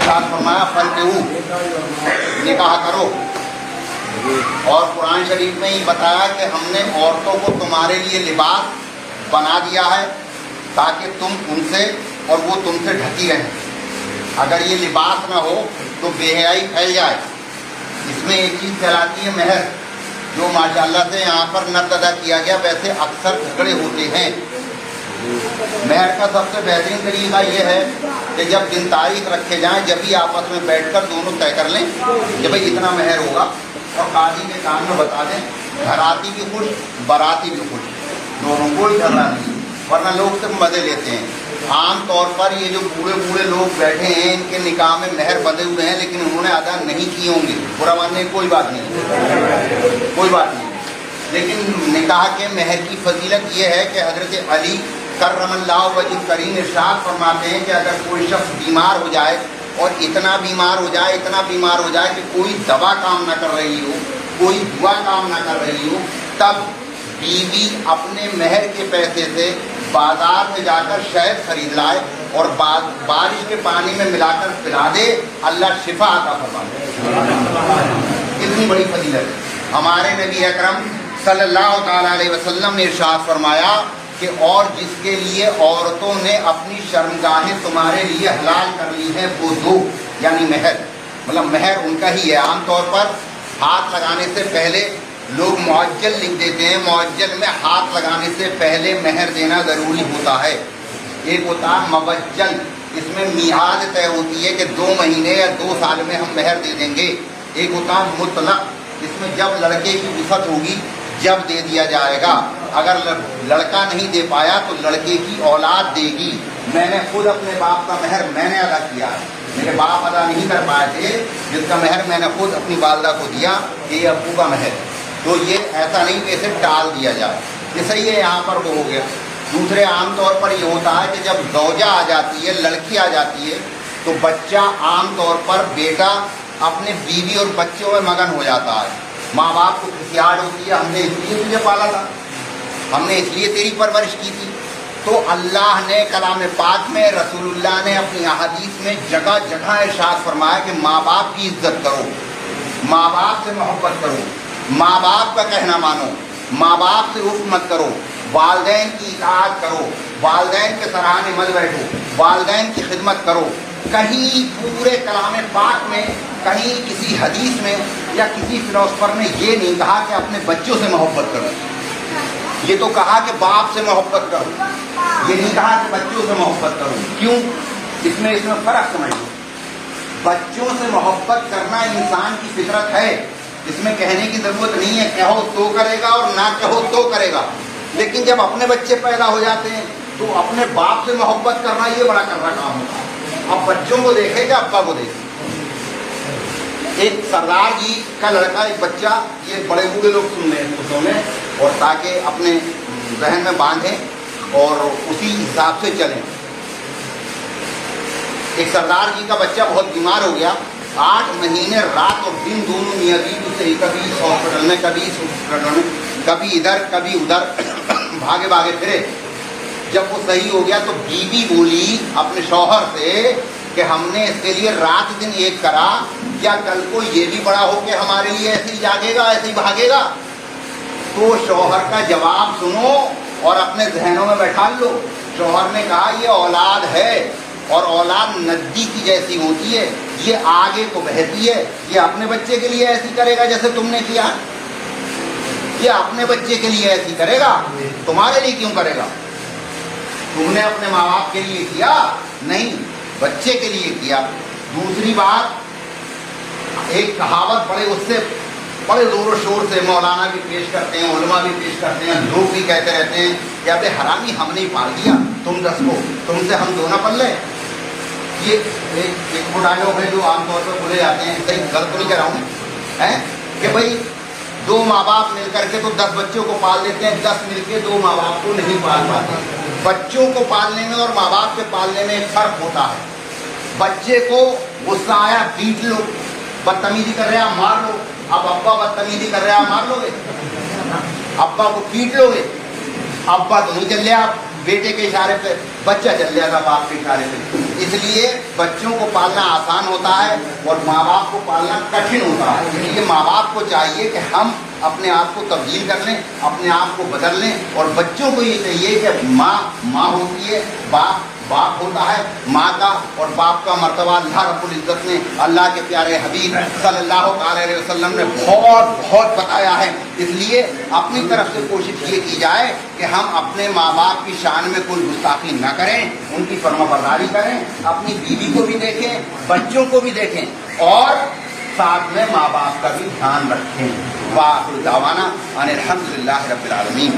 इरशाद फरमाया फनकिहू, निकाह करो। और कुरान शरीफ में ही बताया कि हमने औरतों को तुम्हारे लिए लिबास बना दिया है ताकि तुम उनसे और वो तुमसे ढकी रहें। अगर ये लिबास ना हो तो बेहयाई फैल जाए। इसमें एक चीज़ फैलाती है महर, जो माशाअल्लाह से यहाँ पर न अदा किया गया, वैसे अक्सर झगड़े होते हैं। महर का सबसे बेहतरीन तरीका ये है कि जब दिन तारीख रखे जाएं, जब भी आपस में बैठकर दोनों तय कर लें कि भाई इतना महर होगा, और काजी के कान में बता दें, घराती भी खुश बाराती भी खुश, दोनों कोई झगड़ा नहीं। वरना लोग सिर्फ मजे लेते हैं। आम तौर पर ये जो बूढ़े बूढ़े लोग बैठे हैं, इनके निकाह में महर बंधे हुए हैं, लेकिन उन्होंने अदा नहीं किए होंगे। बुरा मानने की कोई बात नहीं, कोई बात नहीं। लेकिन निकाह के महर की फजीलत ये है कि हज़रत अली करमल्लाहु वजह करीम इरशाद फरमाते हैं कि अगर कोई शख्स बीमार हो जाए, और इतना बीमार हो जाए, इतना बीमार हो जाए कि कोई दवा काम ना कर रही हो, कोई दुआ काम ना कर रही हो, तब बीवी अपने महर के पैसे से बाजार में जाकर शहद खरीद लाए और बारिश के पानी में मिलाकर पिला दे, अल्लाह शिफा अता फरमाए। इतनी बड़ी फजीलत है। हमारे नबी अकरम सल्लल्लाहु तआला अलैहि वसल्लम ने इरशाद फरमाया कि और जिसके लिए औरतों ने अपनी शर्मगाहें तुम्हारे लिए हलाल कर ली हैं वो दो, यानी महर, मतलब महर उनका ही है। आमतौर पर हाथ लगाने से पहले लोग मुअज्जल लिख देते हैं, मुअज्जल में हाथ लगाने से पहले महर देना ज़रूरी होता है। एक होता है मबज्जल, इसमें मियाद तय होती है कि 2 महीने या 2 साल में हम महर दे देंगे। एक होता है मुतलक, इसमें जब लड़के की वुसअत होगी जब दे दिया जाएगा। अगर लड़का नहीं दे पाया तो लड़के की औलाद देगी। मैंने खुद अपने बाप का महर मैंने अदा किया है, मेरे बाप अदा नहीं कर पाए थे, जिसका महर मैंने खुद अपनी वालदा को दिया, ये अब्बू का महर। तो ये ऐसा नहीं कि इसे टाल दिया जाए, ये सही है, यहाँ पर वो हो गया। दूसरे आमतौर पर ये होता है कि जब दौजा आ जाती है, लड़की आ जाती है, तो बच्चा आमतौर पर बेटा अपने बीवी और बच्चों में मगन हो जाता है। माँ बाप को खिसियाट होती है, हमने इसलिए तुझे पाला था, हमने इसलिए तेरी परवरिश की थी। तो अल्लाह ने कलाम पाक में, रसूलुल्लाह ने अपनी अहादीस में जगह जगह इरशाद फरमाया कि माँ बाप की इज्जत करो, माँ बाप से मोहब्बत करो, माँ बाप का कहना मानो, माँ बाप से उफ़ मत करो, वालदैन की इताअत करो, वालदैन के सराहने मत बैठो, वालदैन की खिदमत करो। कहीं पूरे कलाम पाक में, कहीं किसी हदीस में या किसी फिलोसफर ने ये नहीं कहा कि अपने बच्चों से मोहब्बत करो, ये तो कहा कि बाप से मोहब्बत करो, ये नहीं कहा कि बच्चों से मोहब्बत करो। क्यों? इसमें फ़र्क समझो। बच्चों से मोहब्बत करना इंसान की फितरत है, इसमें कहने की ज़रूरत नहीं है, कहो तो करेगा और ना कहो तो करेगा। लेकिन जब अपने बच्चे पैदा हो जाते हैं तो अपने बाप से मोहब्बत करना ये बड़ा करना काम होता है। अब बच्चों को देखे कि अब्बा को देखे। एक सरदार जी का लड़का, एक बच्चा, ये बड़े बूढ़े लोग सुन रहे हैं उसों में, और ताकि अपने जहन में बांधें और उसी हिसाब से चलें। एक सरदार जी का बच्चा बहुत बीमार हो गया, 8 महीने रात और दिन दोनों मियाँ बीवी से, कभी इस हॉस्पिटल में, कभी इस हॉस्पिटल में, कभी इधर कभी उधर भागे भागे फिरे। जब वो सही हो गया तो बीवी बोली अपने शौहर से कि हमने इसके लिए रात दिन एक करा, क्या कल को ये भी बड़ा हो कि हमारे लिए ऐसे ही जागेगा, ऐसे ही भागेगा? तो शौहर का जवाब सुनो और अपने जहनों में बैठा लो। शौहर ने कहा ये औलाद है, और औलाद नदी की जैसी होती है, ये आगे को बहती है, ये अपने बच्चे के लिए ऐसी करेगा जैसे तुमने किया, ये अपने बच्चे के लिए ऐसी करेगा, तुम्हारे लिए क्यों करेगा? तुमने अपने माँ बाप के लिए किया नहीं, बच्चे के लिए किया। दूसरी बात, एक कहावत बड़े ज़ोर शोर से मौलाना भी पेश करते हैं, उलमा भी पेश करते हैं, लोग भी कहते रहते हैं कि अबे हरामी हमने ही पाल दिया, तुम 10 को, तुमसे हम 2 ना पल ले। ये एक वो डायलॉग है जो आमतौर पर बोले जाते हैं, कहीं गलत तो नहीं कह रहा हूँ, है कि भाई 2 माँ बाप मिल करके तो 10 बच्चों को पाल देते हैं, 10 मिलके 2 माँ बाप को नहीं पाल पाते। बच्चों को पालने में और माँ बाप के पालने में एक फर्क होता है। बच्चे को गुस्सा आया पीट लो, बदतमीजी कर रहे हैं मार लो। अब अब्बा बदतमीजी कर रहे हैं मार लोगे? अब्बा को पीट लोगे? अब्बा तो नहीं चल रहे, आप بیٹے کے اشارے پہ بچہ چل جاتا باپ کے اشارے پہ. اس لیے بچوں کو پالنا آسان ہوتا ہے اور ماں باپ کو پالنا کٹھن ہوتا ہے. اس لیے ماں باپ کو چاہیے کہ ہم اپنے آپ کو تبدیل کر لیں, اپنے آپ کو بدل لیں, اور بچوں کو یہ چاہیے کہ ماں ماں ہوتی ہے, باپ باپ ہوتا ہے. ماں کا اور باپ کا مرتبہ اللہ رب العزت نے, اللہ کے پیارے حبیب صلی اللہ علیہ وسلم نے بہت بہت بتایا ہے. اس لیے اپنی طرف سے کوشش یہ کی جائے کہ ہم اپنے ماں باپ کی شان میں کوئی گستاخی نہ کریں, ان کی فرما برداری کریں, اپنی بیوی کو بھی دیکھیں, بچوں کو بھی دیکھیں, اور ساتھ میں ماں باپ کا بھی دھیان رکھیں. وآخر دعوانا ان الحمدللہ رب العالمین.